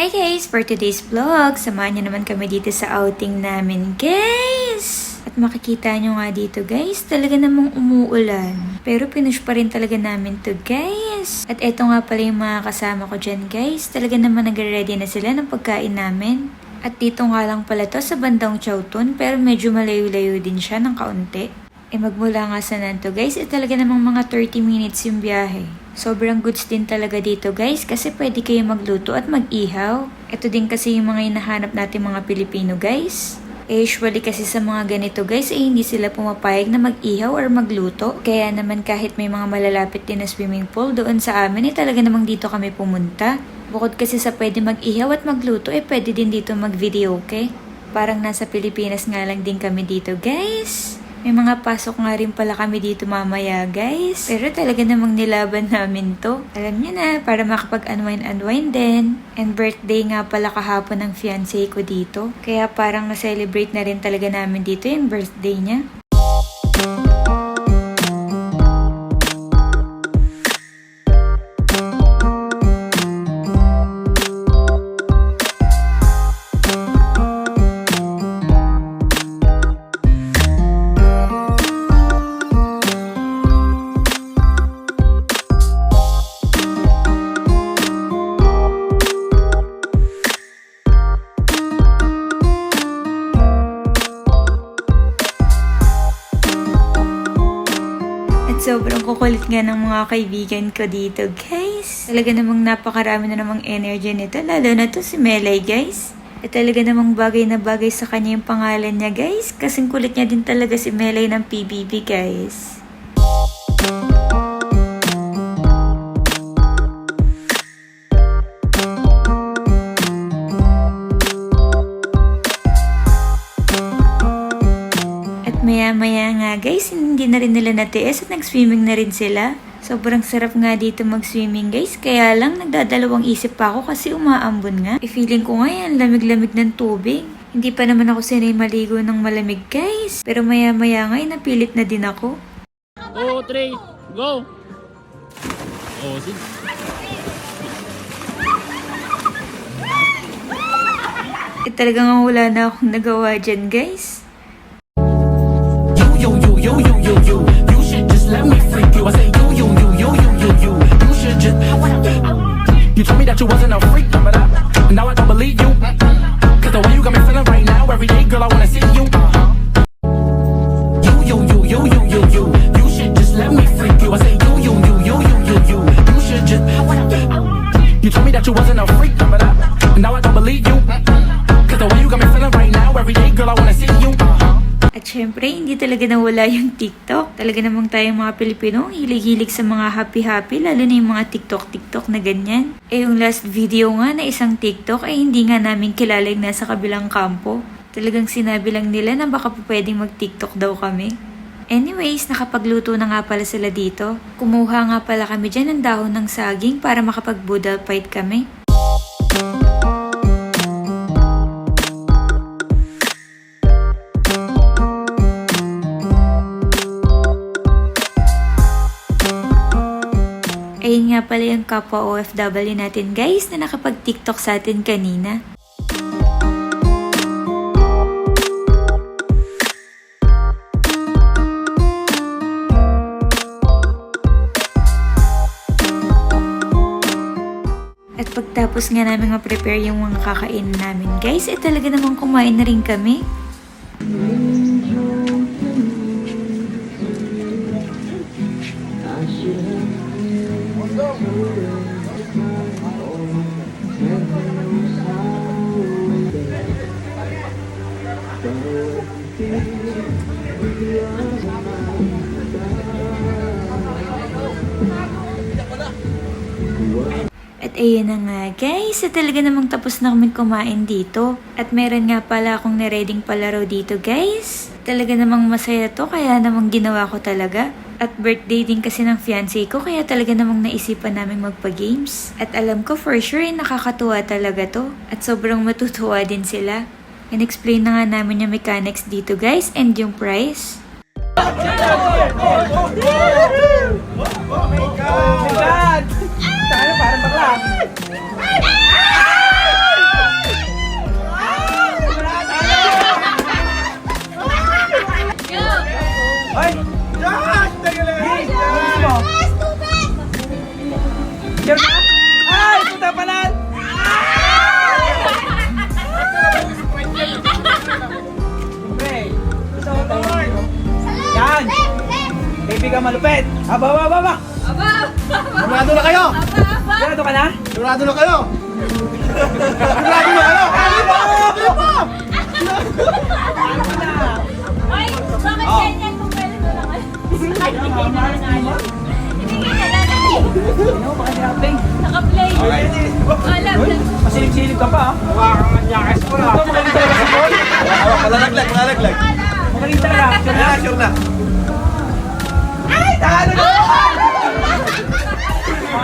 Hi guys! For today's vlog, samahan niyo naman kami dito sa outing namin, guys! At makikita nyo nga dito, guys, talaga namang umuulan. Pero pinush pa rin talaga namin to, guys. At eto nga pala yung mga kasama ko dyan, guys. Talaga naman nagre-ready na sila ng pagkain namin. At dito nga lang pala to sa bandang Chowton, pero medyo malayo-layo din siya ng kaunti. Magmula nga sa nanto, guys, talaga namang mga 30 minutes yung biyahe. Sobrang goods din talaga dito, guys, kasi pwede kayo magluto at mag-ihaw. Ito din kasi yung mga hinahanap natin mga Pilipino, guys. Usually kasi sa mga ganito, guys, hindi sila pumapayag na mag-ihaw or magluto. Kaya naman kahit may mga malalapit din na swimming pool doon sa amin, talaga namang dito kami pumunta. Bukod kasi sa pwede mag-ihaw at magluto, pwede din dito mag-video, okay? Parang nasa Pilipinas nga lang din kami dito, guys. May mga pasok nga rin pala kami dito mamaya, guys. Pero talaga namang nilaban namin to. Alam niyo na, para makapag-unwind din. And birthday nga pala kahapon ng fiancé ko dito. Kaya parang na-celebrate na rin talaga namin dito yung birthday niya. Sobrang kukulit nga ng mga kaibigan ko dito, guys. Talaga namang napakarami na namang energy nito. Lalo na to si Melay, guys. At talaga namang bagay na bagay sa kanya yung pangalan niya, guys. Kasing kulit niya din talaga si Melay ng PBB, guys. Maya-maya nga, guys, hindi na rin nila natiis at nag-swimming na rin sila. Sobrang sarap nga dito mag-swimming, guys. Kaya lang, nagdadalawang isip pa ako kasi umaambon nga. Feeling ko nga yan, lamig-lamig ng tubig. Hindi pa naman ako sanay maligo ng malamig, guys. Pero maya-maya nga, napilit na din ako. 2, 3, go! Oh, sige. Talagang wala na akong nagawa dyan, guys. You should just let me freak you. I say you should just. You told me that you wasn't a freak, but now I don't believe you. Cause the way you got me feeling right now, every day, girl, I wanna see you. You should just let me freak you. I say you should just. You told me that you wasn't a freak, but now I don't believe you. Cause the way you got me feeling right now, every day, girl, I wanna see you. At syempre, hindi talaga nawala yung TikTok. Talaga namang tayong mga Pilipino, hilig-hilig sa mga happy-happy, lalo na yung mga TikTok na ganyan. Yung last video nga na isang TikTok, hindi nga namin kilala yung nasa kabilang kampo. Talagang sinabi lang nila na baka po pwedeng mag-TikTok daw kami. Anyways, nakapagluto na nga pala sila dito. Kumuha nga pala kami dyan ng dahon ng saging para makapag-budal fight kami. Ayun nga pala yung kapwa OFW natin, guys, na nakapag-TikTok sa atin kanina. At pagtapos nga namin ma-prepare yung mga kakainin namin, guys, talaga namang kumain na rin kami. At ayun na nga, guys, talaga namang tapos na kami kumain dito. At meron nga pala akong nireading palaro dito, guys. Talaga namang masaya to, kaya namang ginawa ko talaga. At birthday din kasi ng fiancé ko, kaya talaga namang naisipan namin magpa-games. At alam ko for sure, nakakatuwa talaga to. At sobrang matutuwa din sila. In-explain na nga namin yung mechanics dito, guys, and yung price. Oh my God! Sana parang bakla. ka malupit. Aba. Sigurado na kayo! Ganito ka na? Sigurado na kayo! Sigurado na kayo! Hindi pa! Ay, bakit ganyan kung pwede mo lang? Ay, hindi kita na natin. Hindi kita na natin. Ano, baka nirapping. Naka-play. Alam na. Masilip-silip ka pa, ha? Ito, magaling talaga si Paul. Malalaglag. Magaling talaga. Sure na. Ay, talo na!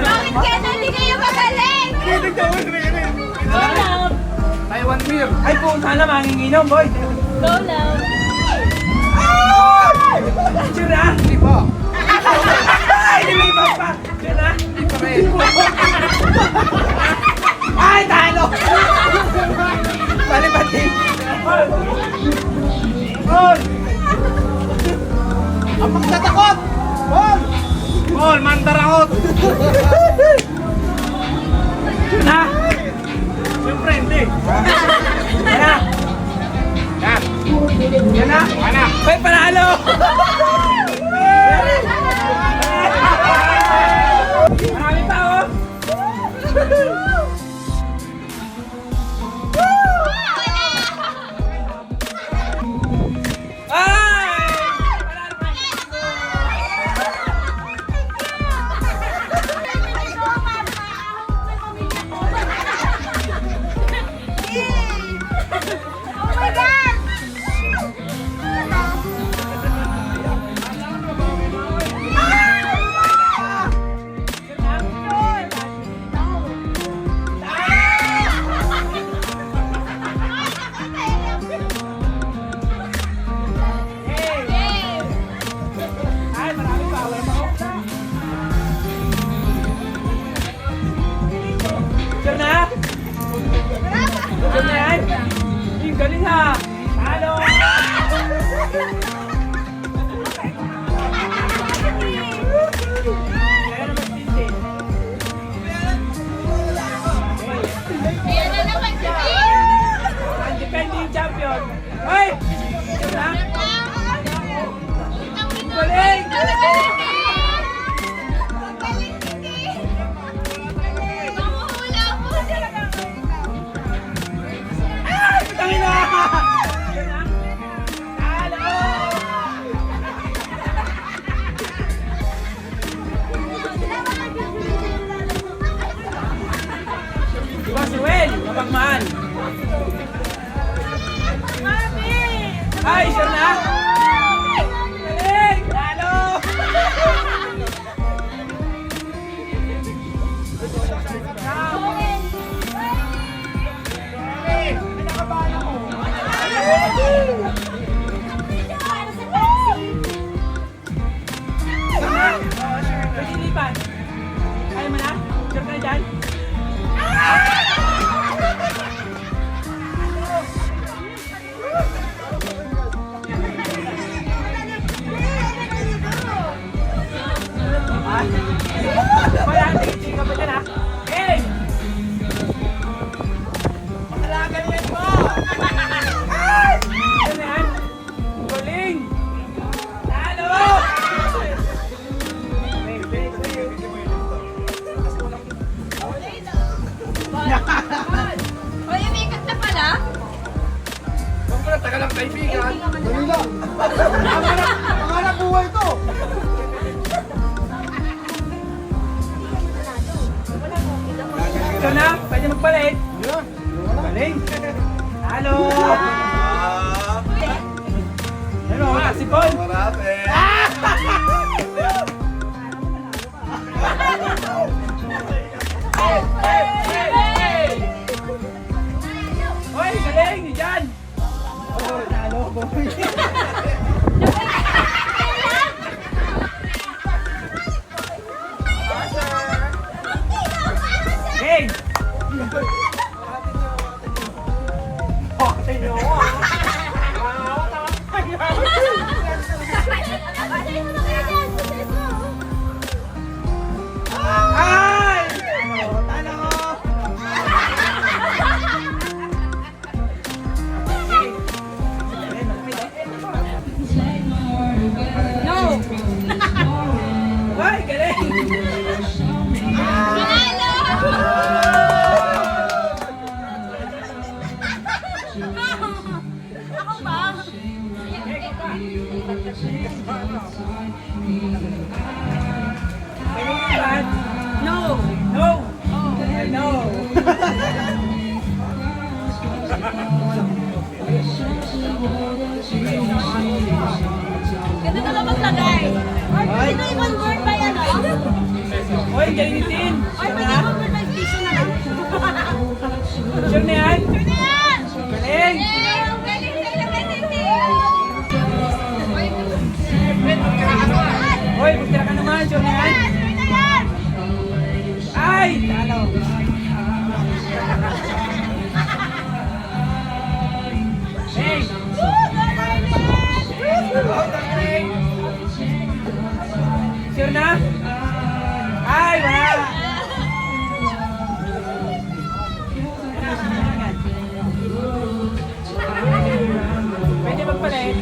Bakit kaya hindi kayo magaling? Go lang. Taiwan beer. Ay, kung sana manginginom, boy. Go lang. Sure na? Hindi pa. Ay, di may iba pa. Sure na? Hindi pa rin. Ay, talo! Bali-bati. Paul! Ang magtatakot! Paul! Paul, mandarakot! Sure na? Siyempre, hindi. Yan na? Yan. Yan na? Anak. Ay, panalo! Marami pa, oh! Oh my God! Ay, marami pa. Wala pa ako. Sure na? Sure na yan? Yung galing ha. Talo! Kaya naman tintin. Ayan na naman si Ang defending champion. Ay! Sure na? Galing! Ay! Putangin na! Sure na? Talo! Diba si Wel? Mapagmaan. Ay, sure na? Galing! Talo! Sure na? Oo, sure. Pwede lipan. Kaya mo na? Sure ka na dyan? Wala, tingin ka pa dyan ha? Hey! Makalagal mo! Ay! Ano na yan? Galing! Talo! Oy, umiikot na pala? Huwag mo na, tagal ang kaibigan. Manila. Pangarap buhay to. Ito na, pwede magpalit. Galing! Talo! Ano, si Paul? Marami. Hoy, galing! Ni Jan! Oh, talo, boy! Hey! Ay! Talo! No! No! I know! Ganun ka lang maglagay. Or sino ibang word ba yan, oh? Hoy, gainitin! Or pwede ibang word ng tissue na lang. Sure na yan? Sure na yan! Galing! Ang galing sa'yo, galing Hoy, magtira ka naman! Sure na yan? Sure na yan! Ay! Talo! Hey! Sure na? Ay, wala! Pwede magpalit.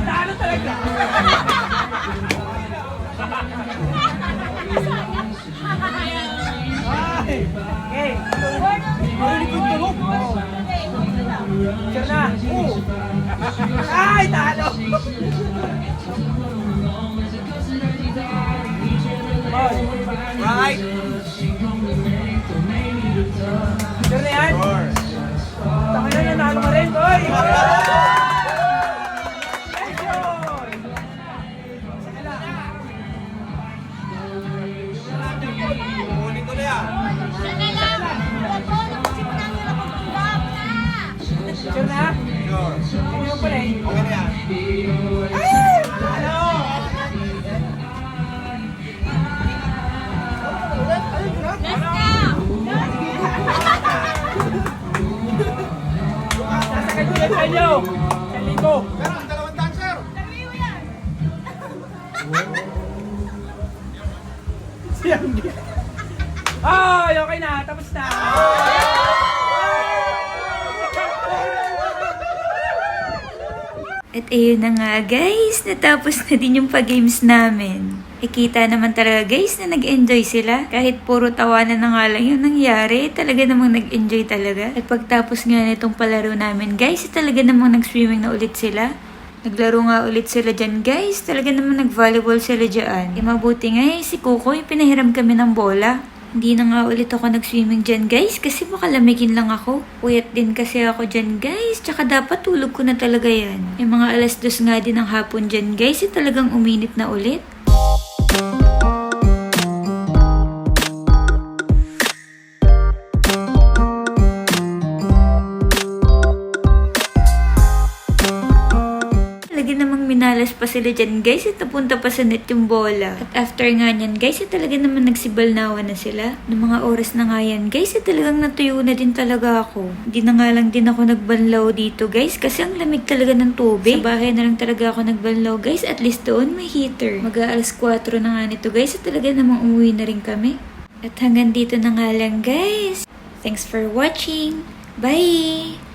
Talo talaga! Ay! Okay! Marinig ko tulog! Sure na? Oo! Ay! Talo! Boy! Right! Sure na yan? Taka na, nanalo ka rin, boy! Siya na lang! Ako, nagsimula ang hirap magpanggap na! Sure na? Sure. Hindi mo pala eh. Okay na yan. Ay! Ano? Let's go! Nasa kagulat sa inyo. 1,000. Pero ang dalawang dancer. Sabihin mo yan! Siyang Ay, okay na. Tapos na. At ayun na nga guys, natapos na din yung pag-games namin. Ikita naman talaga guys na nag-enjoy sila. Kahit puro tawanan na nga lang yung nangyari, talaga namang nag-enjoy talaga. At pagtapos nga nitong palaro namin guys, talaga namang nag-swimming na ulit sila. Naglaro nga ulit sila dyan guys, talaga namang nag-volleyball sila dyan. E mabuti nga si Kukoy, pinahiram kami ng bola. Hindi na nga ulit ako nag-swimming dyan guys kasi makalamigin lang ako. Puyat din kasi ako dyan guys, tsaka dapat tulog ko na talaga yan. Yung mga 2:00 nga din ng hapon dyan guys, talagang uminit na ulit. Talaga namang minalas pa sila dyan guys at napunta pa sa net yung bola. At after nga nyan guys talaga naman nagsibalnawan na sila. Noong mga oras na nga yan guys talagang natuyo na din talaga ako. Hindi na nga lang din ako nagbanlaw dito guys kasi ang lamig talaga ng tubig. Sa bahay na lang talaga ako nagbanlaw guys, at least doon may heater. Mag-aalas 4 na nga nito guys at talaga namang umuwi na rin kami. At hanggang dito na nga lang guys. Thanks for watching. Bye!